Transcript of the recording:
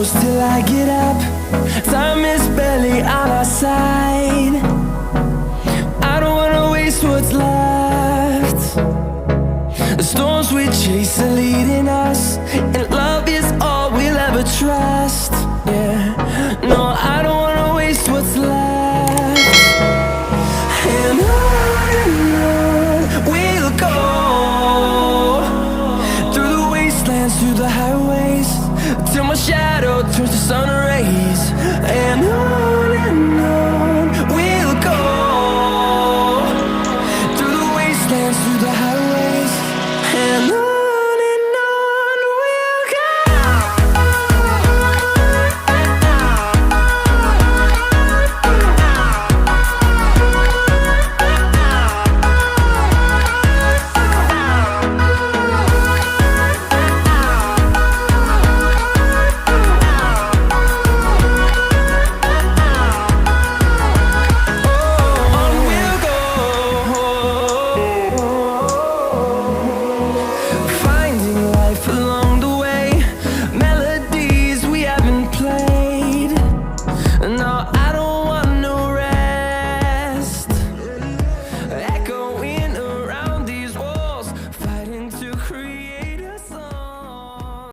close till I get up. Time is barely on our side. I don't wanna waste what's left. The storms we chase are leading us, and love is all we'll ever trust. Yeah, no, I don't wanna waste what's left. And on we'll go, through the wastelands, through the highways, till my shadow turns to sun rays. And on we'll go, through the wastelands, through the highways, and on we'll go. No, I don't